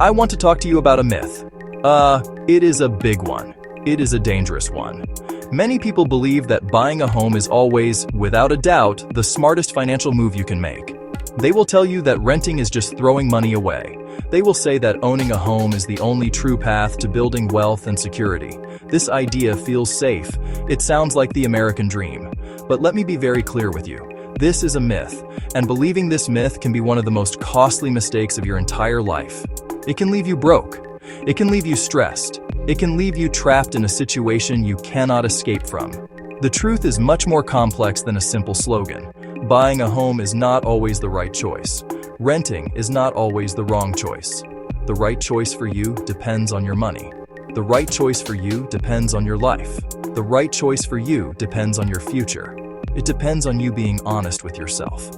I want to talk to you about a myth. It is a big one. It is a dangerous one. Many people believe that buying a home is always, without a doubt, the smartest financial move you can make. They will tell you that renting is just throwing money away. They will say that owning a home is the only true path to building wealth and security. This idea feels safe. It sounds like the American dream. But let me be very clear with you. This is a myth, and believing this myth can be one of the most costly mistakes of your entire life. It can leave you broke. It can leave you stressed. It can leave you trapped in a situation you cannot escape from. The truth is much more complex than a simple slogan. Buying a home is not always the right choice. Renting is not always the wrong choice. The right choice for you depends on your money. The right choice for you depends on your life. The right choice for you depends on your future. It depends on you being honest with yourself.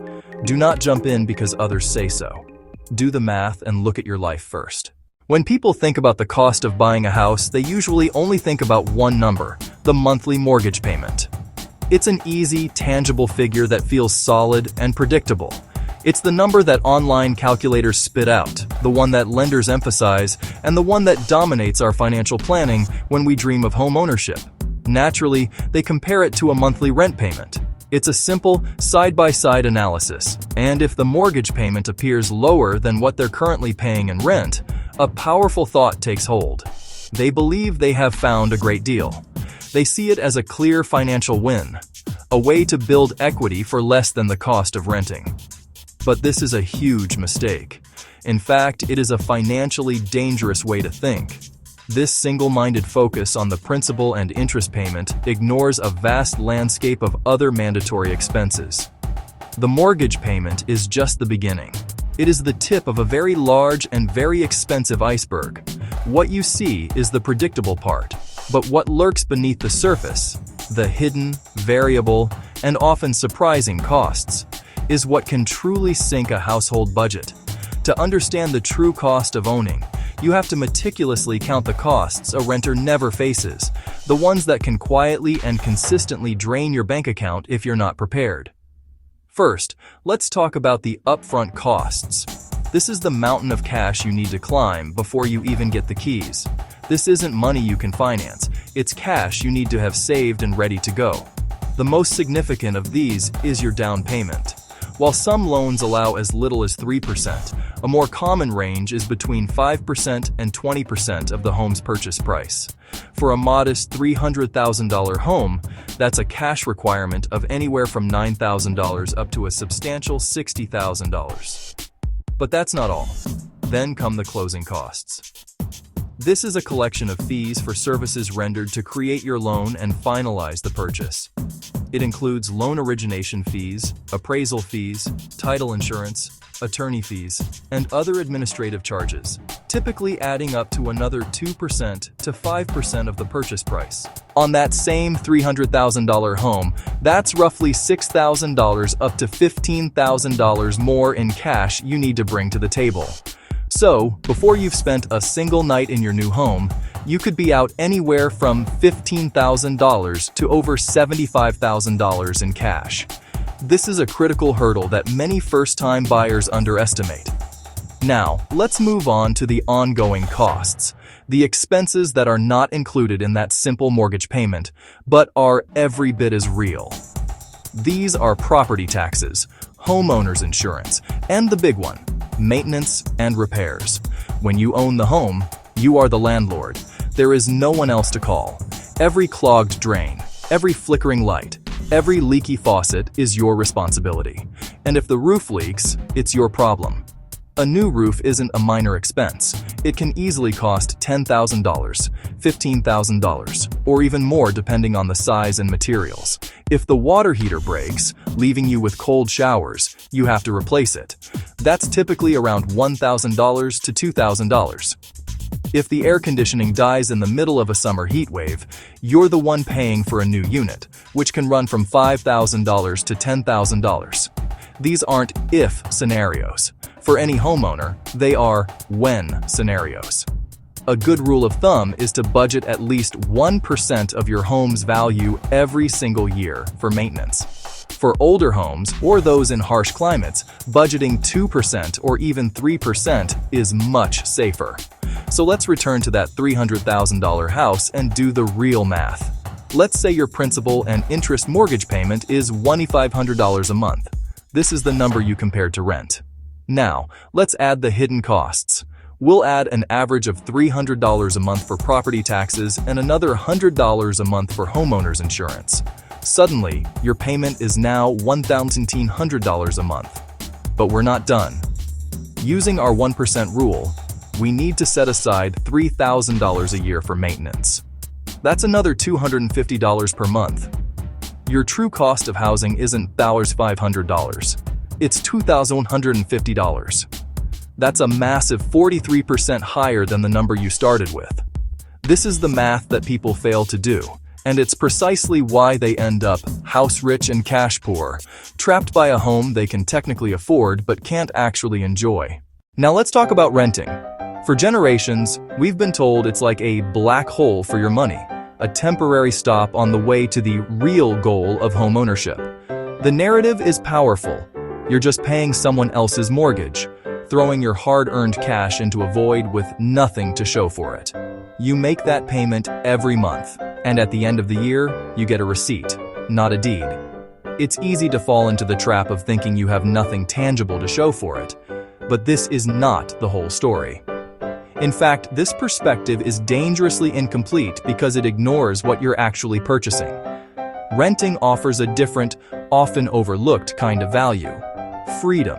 Do not jump in because others say so. Do the math and look at your life first. When people think about the cost of buying a house, they usually only think about one number: the monthly mortgage payment. It's an easy, tangible figure that feels solid and predictable. It's the number that online calculators spit out, the one that lenders emphasize, and the one that dominates our financial planning when we dream of homeownership. Naturally, they compare it to a monthly rent payment. It's a simple, side-by-side analysis, and if the mortgage payment appears lower than what they're currently paying in rent, a powerful thought takes hold. They believe they have found a great deal. They see it as a clear financial win, a way to build equity for less than the cost of renting. But this is a huge mistake. In fact, it is a financially dangerous way to think. This single-minded focus on the principal and interest payment ignores a vast landscape of other mandatory expenses. The mortgage payment is just the beginning. It is the tip of a very large and very expensive iceberg. What you see is the predictable part, but what lurks beneath the surface, the hidden, variable, and often surprising costs, is what can truly sink a household budget. To understand the true cost of owning, you have to meticulously count the costs a renter never faces, the ones that can quietly and consistently drain your bank account if you're not prepared. First, let's talk about the upfront costs. This is the mountain of cash you need to climb before you even get the keys. This isn't money you can finance, it's cash you need to have saved and ready to go. The most significant of these is your down payment. While some loans allow as little as 3%, a more common range is between 5% and 20% of the home's purchase price. For a modest $300,000 home, that's a cash requirement of anywhere from $9,000 up to a substantial $60,000. But that's not all. Then come the closing costs. This is a collection of fees for services rendered to create your loan and finalize the purchase. It includes loan origination fees, appraisal fees, title insurance, attorney fees, and other administrative charges, typically adding up to another 2% to 5% of the purchase price. On that same $300,000 home, that's roughly $6,000 up to $15,000 more in cash you need to bring to the table. So, before you've spent a single night in your new home, you could be out anywhere from $15,000 to over $75,000 in cash. This is a critical hurdle that many first-time buyers underestimate. Now, let's move on to the ongoing costs, the expenses that are not included in that simple mortgage payment, but are every bit as real. These are property taxes, homeowner's insurance, and the big one, maintenance and repairs. When you own the home, you are the landlord. There is no one else to call. Every clogged drain, every flickering light, every leaky faucet is your responsibility. And if the roof leaks, it's your problem. A new roof isn't a minor expense. It can easily cost $10,000, $15,000, or even more depending on the size and materials. If the water heater breaks, leaving you with cold showers, you have to replace it. That's typically around $1,000 to $2,000. If the air conditioning dies in the middle of a summer heat wave, you're the one paying for a new unit, which can run from $5,000 to $10,000. These aren't if scenarios. For any homeowner, they are when scenarios. A good rule of thumb is to budget at least 1% of your home's value every single year for maintenance. For older homes or those in harsh climates, budgeting 2% or even 3% is much safer. So let's return to that $300,000 house and do the real math. Let's say your principal and interest mortgage payment is $2,500 a month. This is the number you compared to rent. Now, let's add the hidden costs. We'll add an average of $300 a month for property taxes and another $100 a month for homeowners insurance. Suddenly, your payment is now $1,900 a month. But we're not done. Using our 1% rule, we need to set aside $3,000 a year for maintenance. That's another $250 per month. Your true cost of housing isn't $500. It's $2,150. That's a massive 43% higher than the number you started with. This is the math that people fail to do, and it's precisely why they end up house rich and cash poor, trapped by a home they can technically afford but can't actually enjoy. Now let's talk about renting. For generations, we've been told it's like a black hole for your money, a temporary stop on the way to the real goal of homeownership. The narrative is powerful. You're just paying someone else's mortgage, throwing your hard-earned cash into a void with nothing to show for it. You make that payment every month, and at the end of the year, you get a receipt, not a deed. It's easy to fall into the trap of thinking you have nothing tangible to show for it, but this is not the whole story. In fact, this perspective is dangerously incomplete because it ignores what you're actually purchasing. Renting offers a different, often overlooked kind of value: freedom.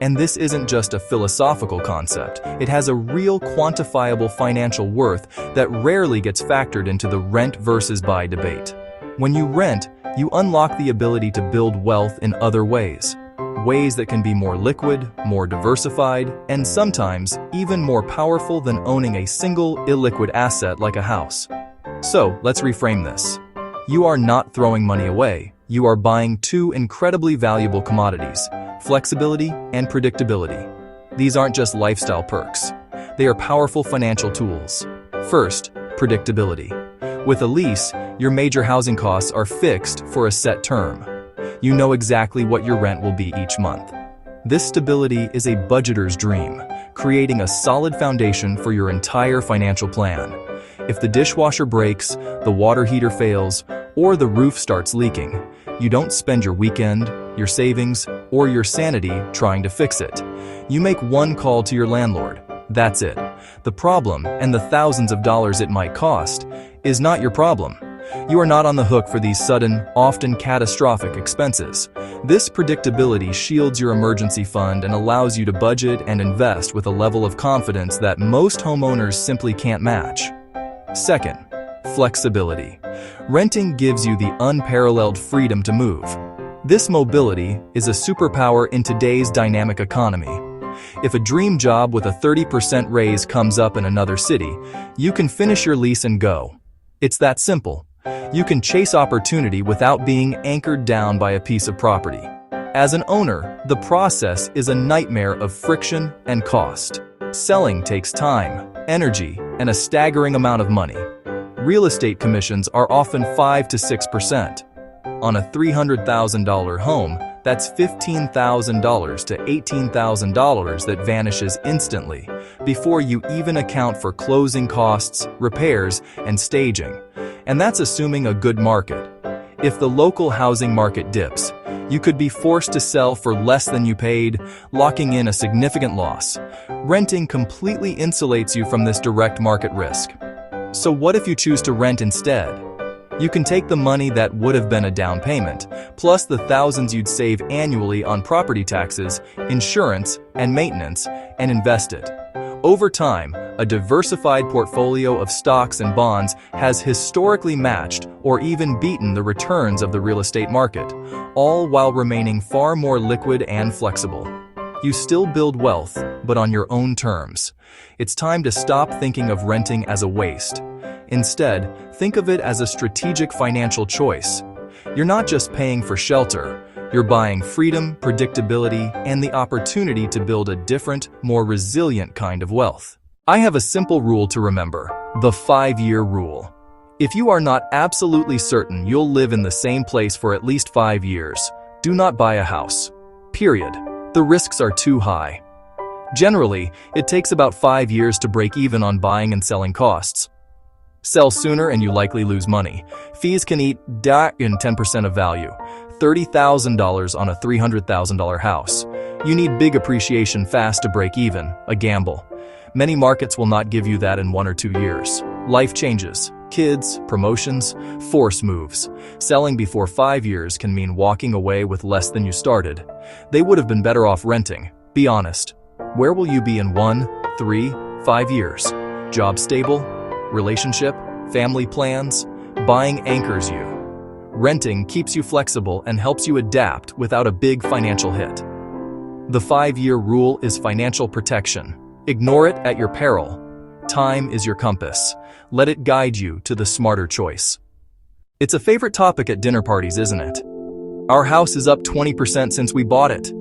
And this isn't just a philosophical concept, it has a real quantifiable financial worth that rarely gets factored into the rent versus buy debate. When you rent, you unlock the ability to build wealth in other ways that can be more liquid, more diversified, and sometimes even more powerful than owning a single illiquid asset like a house. So, let's reframe this. You are not throwing money away, you are buying two incredibly valuable commodities: flexibility and predictability. These aren't just lifestyle perks. They are powerful financial tools. First, predictability. With a lease, your major housing costs are fixed for a set term. You know exactly what your rent will be each month. This stability is a budgeter's dream, creating a solid foundation for your entire financial plan. If the dishwasher breaks, the water heater fails, or the roof starts leaking, you don't spend your weekend, your savings, or your sanity trying to fix it. You make one call to your landlord. That's it. The problem, and the thousands of dollars it might cost, is not your problem. You are not on the hook for these sudden, often catastrophic expenses. This predictability shields your emergency fund and allows you to budget and invest with a level of confidence that most homeowners simply can't match. Second, flexibility. Renting gives you the unparalleled freedom to move. This mobility is a superpower in today's dynamic economy. If a dream job with a 30% raise comes up in another city, you can finish your lease and go. It's that simple. You can chase opportunity without being anchored down by a piece of property. As an owner, the process is a nightmare of friction and cost. Selling takes time, energy, and a staggering amount of money. Real estate commissions are often 5 to 6%. On a $300,000 home, that's $15,000 to $18,000 that vanishes instantly, before you even account for closing costs, repairs, and staging. And that's assuming a good market. If the local housing market dips, you could be forced to sell for less than you paid, locking in a significant loss. Renting completely insulates you from this direct market risk. So what if you choose to rent instead? You can take the money that would have been a down payment, plus the thousands you'd save annually on property taxes, insurance, and maintenance, and invest it. Over time, a diversified portfolio of stocks and bonds has historically matched or even beaten the returns of the real estate market, all while remaining far more liquid and flexible. You still build wealth, but on your own terms. It's time to stop thinking of renting as a waste. Instead, think of it as a strategic financial choice. You're not just paying for shelter. You're buying freedom, predictability, and the opportunity to build a different, more resilient kind of wealth. I have a simple rule to remember: the 5-year rule. If you are not absolutely certain you'll live in the same place for at least 5 years, do not buy a house. Period. The risks are too high. Generally, it takes about 5 years to break even on buying and selling costs. Sell sooner and you likely lose money. Fees can eat in 10% of value. $30,000 on a $300,000 house. You need big appreciation fast to break even, a gamble. Many markets will not give you that in 1 or 2 years. Life changes. Kids, promotions, force moves. Selling before 5 years can mean walking away with less than you started. They would have been better off renting. Be honest. Where will you be in 1, 3, 5 years? Job stable? Relationship? Family plans? Buying anchors you. Renting keeps you flexible and helps you adapt without a big financial hit. The 5-year rule is financial protection. Ignore it at your peril. Time is your compass. Let it guide you to the smarter choice. It's a favorite topic at dinner parties, isn't it? Our house is up 20% since we bought it.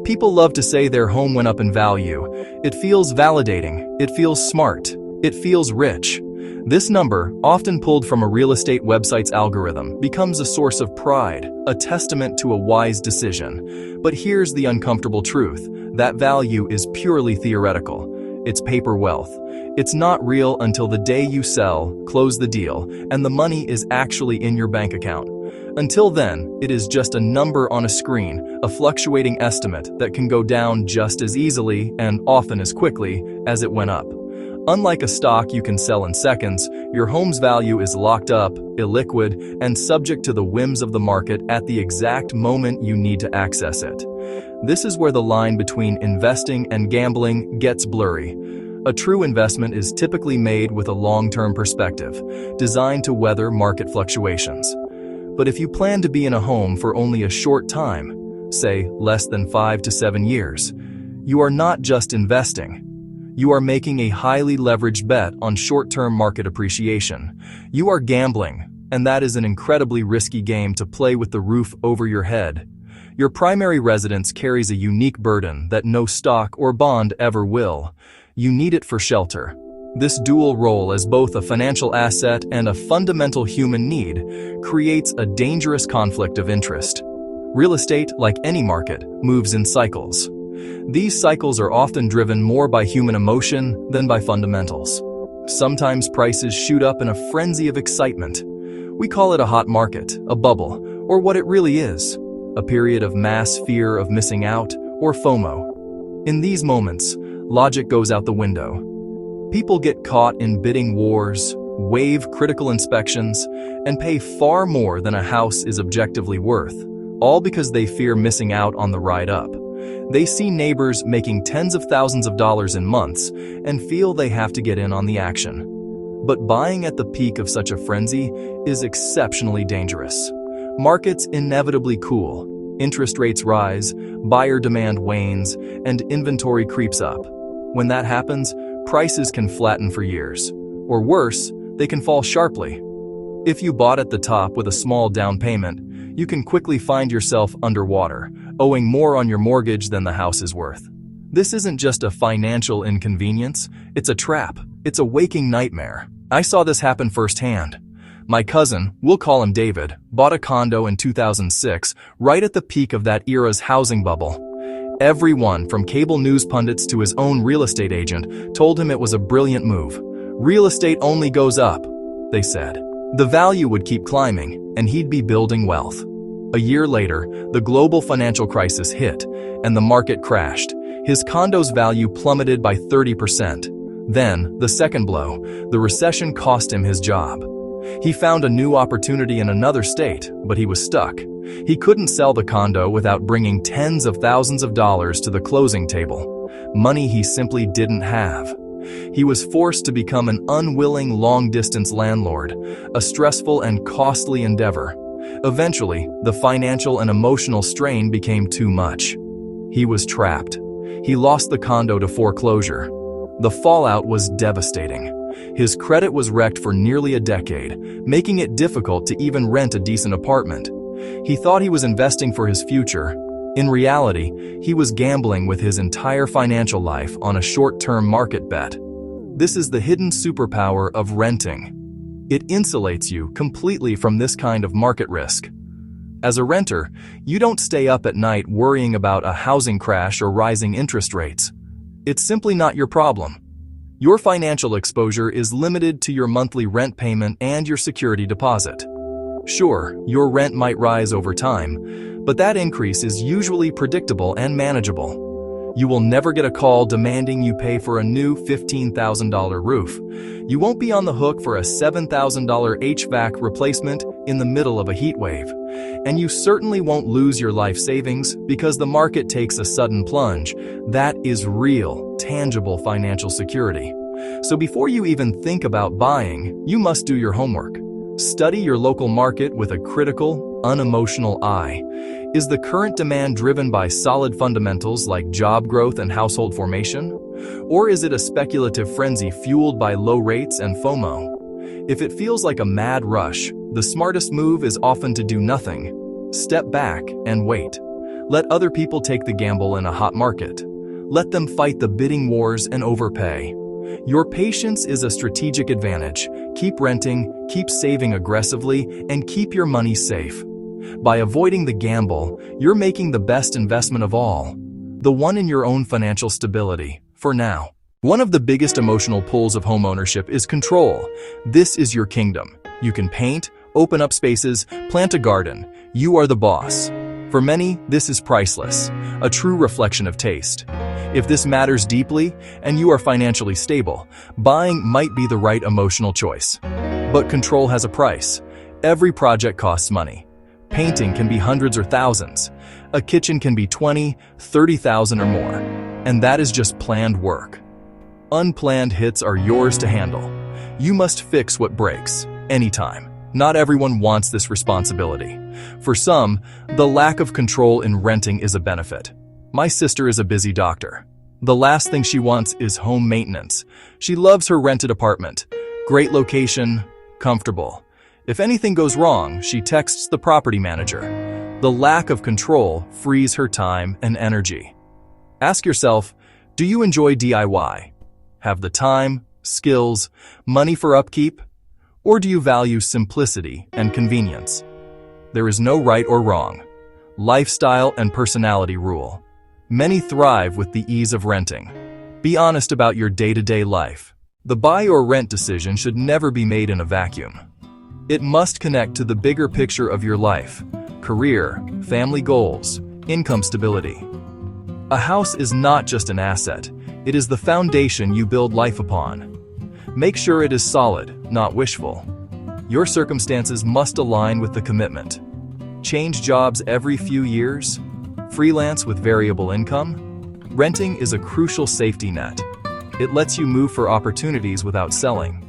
People love to say their home went up in value. It feels validating. It feels smart. It feels rich. This number, often pulled from a real estate website's algorithm, becomes a source of pride, a testament to a wise decision. But here's the uncomfortable truth. That value is purely theoretical. It's paper wealth. It's not real until the day you sell, close the deal, and the money is actually in your bank account. Until then, it is just a number on a screen, a fluctuating estimate that can go down just as easily and often as quickly as it went up. Unlike a stock you can sell in seconds, your home's value is locked up, illiquid, and subject to the whims of the market at the exact moment you need to access it. This is where the line between investing and gambling gets blurry. A true investment is typically made with a long-term perspective, designed to weather market fluctuations. But if you plan to be in a home for only a short time, say less than 5 to 7 years, you are not just investing. You are making a highly leveraged bet on short-term market appreciation. You are gambling, and that is an incredibly risky game to play with the roof over your head. Your primary residence carries a unique burden that no stock or bond ever will. You need it for shelter. This dual role as both a financial asset and a fundamental human need creates a dangerous conflict of interest. Real estate, like any market, moves in cycles. These cycles are often driven more by human emotion than by fundamentals. Sometimes prices shoot up in a frenzy of excitement. We call it a hot market, a bubble, or what it really is, a period of mass fear of missing out, or FOMO. In these moments, logic goes out the window. People get caught in bidding wars, waive critical inspections, and pay far more than a house is objectively worth, all because they fear missing out on the ride up. They see neighbors making tens of thousands of dollars in months and feel they have to get in on the action. But buying at the peak of such a frenzy is exceptionally dangerous. Markets inevitably cool, interest rates rise, buyer demand wanes, and inventory creeps up. When that happens, prices can flatten for years. Or worse, they can fall sharply. If you bought at the top with a small down payment, you can quickly find yourself underwater, owing more on your mortgage than the house is worth. This isn't just a financial inconvenience, it's a trap. It's a waking nightmare. I saw this happen firsthand. My cousin, we'll call him David, bought a condo in 2006, right at the peak of that era's housing bubble. Everyone, from cable news pundits to his own real estate agent, told him it was a brilliant move. Real estate only goes up, they said. The value would keep climbing, and he'd be building wealth. A year later, the global financial crisis hit, and the market crashed. His condo's value plummeted by 30%. Then, the second blow, the recession cost him his job. He found a new opportunity in another state, but he was stuck. He couldn't sell the condo without bringing tens of thousands of dollars to the closing table, money he simply didn't have. He was forced to become an unwilling long-distance landlord, a stressful and costly endeavor. Eventually, the financial and emotional strain became too much. He was trapped. He lost the condo to foreclosure. The fallout was devastating. His credit was wrecked for nearly a decade, making it difficult to even rent a decent apartment. He thought he was investing for his future. In reality, he was gambling with his entire financial life on a short-term market bet. This is the hidden superpower of renting. It insulates you completely from this kind of market risk. As a renter, you don't stay up at night worrying about a housing crash or rising interest rates. It's simply not your problem. Your financial exposure is limited to your monthly rent payment and your security deposit. Sure, your rent might rise over time, but that increase is usually predictable and manageable. You will never get a call demanding you pay for a new $15,000 roof. You won't be on the hook for a $7,000 HVAC replacement in the middle of a heat wave. And you certainly won't lose your life savings because the market takes a sudden plunge. That is real, tangible financial security. So before you even think about buying, you must do your homework. Study your local market with a critical, unemotional eye. Is the current demand driven by solid fundamentals like job growth and household formation? Or is it a speculative frenzy fueled by low rates and FOMO? If it feels like a mad rush, the smartest move is often to do nothing. Step back and wait. Let other people take the gamble in a hot market. Let them fight the bidding wars and overpay. Your patience is a strategic advantage. Keep renting, keep saving aggressively, and keep your money safe. By avoiding the gamble, you're making the best investment of all, the one in your own financial stability, for now. One of the biggest emotional pulls of homeownership is control. This is your kingdom. You can paint, open up spaces, plant a garden. You are the boss. For many, this is priceless, a true reflection of taste. If this matters deeply and you are financially stable, buying might be the right emotional choice. But control has a price. Every project costs money. Painting can be hundreds or thousands. A kitchen can be 20, 30,000 or more. And that is just planned work. Unplanned hits are yours to handle. You must fix what breaks, anytime. Not everyone wants this responsibility. For some, the lack of control in renting is a benefit. My sister is a busy doctor. The last thing she wants is home maintenance. She loves her rented apartment. Great location, comfortable. If anything goes wrong, she texts the property manager. The lack of control frees her time and energy. Ask yourself, do you enjoy DIY? Have the time, skills, money for upkeep? Or do you value simplicity and convenience? There is no right or wrong. Lifestyle and personality rule. Many thrive with the ease of renting. Be honest about your day-to-day life. The buy or rent decision should never be made in a vacuum. It must connect to the bigger picture of your life: career, family goals, income stability. A house is not just an asset, it is the foundation you build life upon. Make sure it is solid, not wishful. Your circumstances must align with the commitment. Change jobs every few years? Freelance with variable income? Renting is a crucial safety net. It lets you move for opportunities without selling.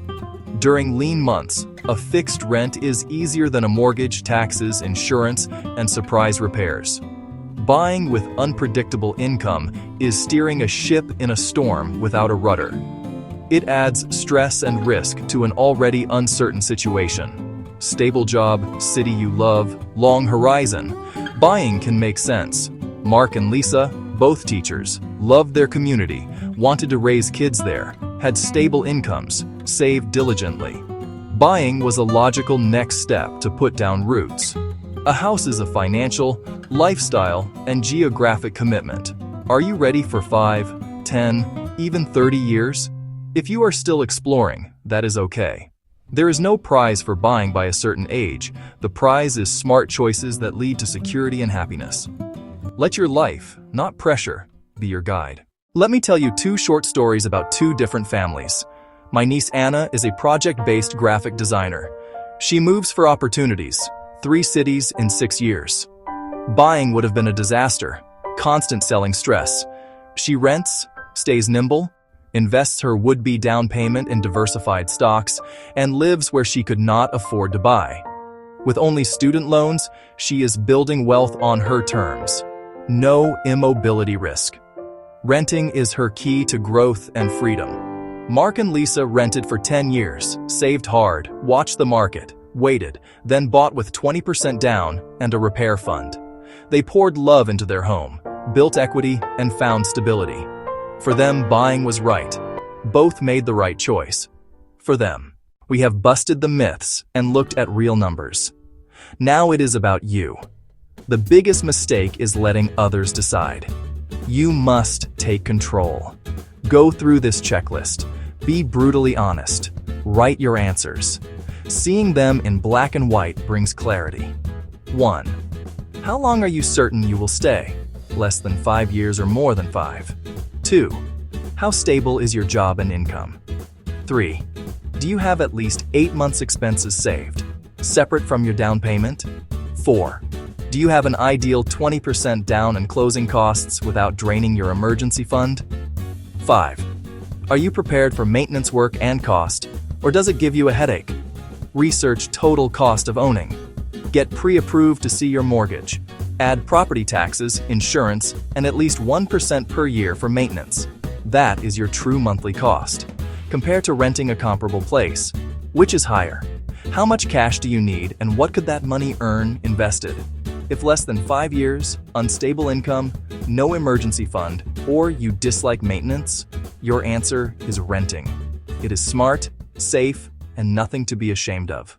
During lean months, a fixed rent is easier than a mortgage, taxes, insurance, and surprise repairs. Buying with unpredictable income is steering a ship in a storm without a rudder. It adds stress and risk to an already uncertain situation. Stable job, city you love, long horizon. Buying can make sense. Mark and Lisa, both teachers, loved their community, wanted to raise kids there, had stable incomes, saved diligently. Buying was a logical next step to put down roots. A house is a financial, lifestyle, and geographic commitment. Are you ready for 5, 10, even 30 years? If you are still exploring, that is okay. There is no prize for buying by a certain age. The prize is smart choices that lead to security and happiness. Let your life, not pressure, be your guide. Let me tell you 2 short stories about 2 different families. My niece Anna is a project-based graphic designer. She moves for opportunities, 3 cities in 6 years. Buying would have been a disaster, constant selling stress. She rents, stays nimble, invests her would-be down payment in diversified stocks, and lives where she could not afford to buy. With only student loans, she is building wealth on her terms. No immobility risk. Renting is her key to growth and freedom. Mark and Lisa rented for 10 years, saved hard, watched the market, waited, then bought with 20% down and a repair fund. They poured love into their home, built equity, and found stability. For them, buying was right. Both made the right choice. For them. We have busted the myths and looked at real numbers. Now it is about you. The biggest mistake is letting others decide. You must take control. Go through this checklist. Be brutally honest. Write your answers. Seeing them in black and white brings clarity. 1. How long are you certain you will stay? Less than 5 years or more than 5? 2. How stable is your job and income? 3. Do you have at least 8 months' expenses saved, separate from your down payment? 4. Do you have an ideal 20% down and closing costs without draining your emergency fund? 5. Are you prepared for maintenance work and cost, or does it give you a headache? Research total cost of owning. Get pre-approved to see your mortgage. Add property taxes, insurance, and at least 1% per year for maintenance. That is your true monthly cost. Compare to renting a comparable place. Which is higher? How much cash do you need, and what could that money earn invested? If less than 5 years, unstable income, no emergency fund, or you dislike maintenance, your answer is renting. It is smart, safe, and nothing to be ashamed of.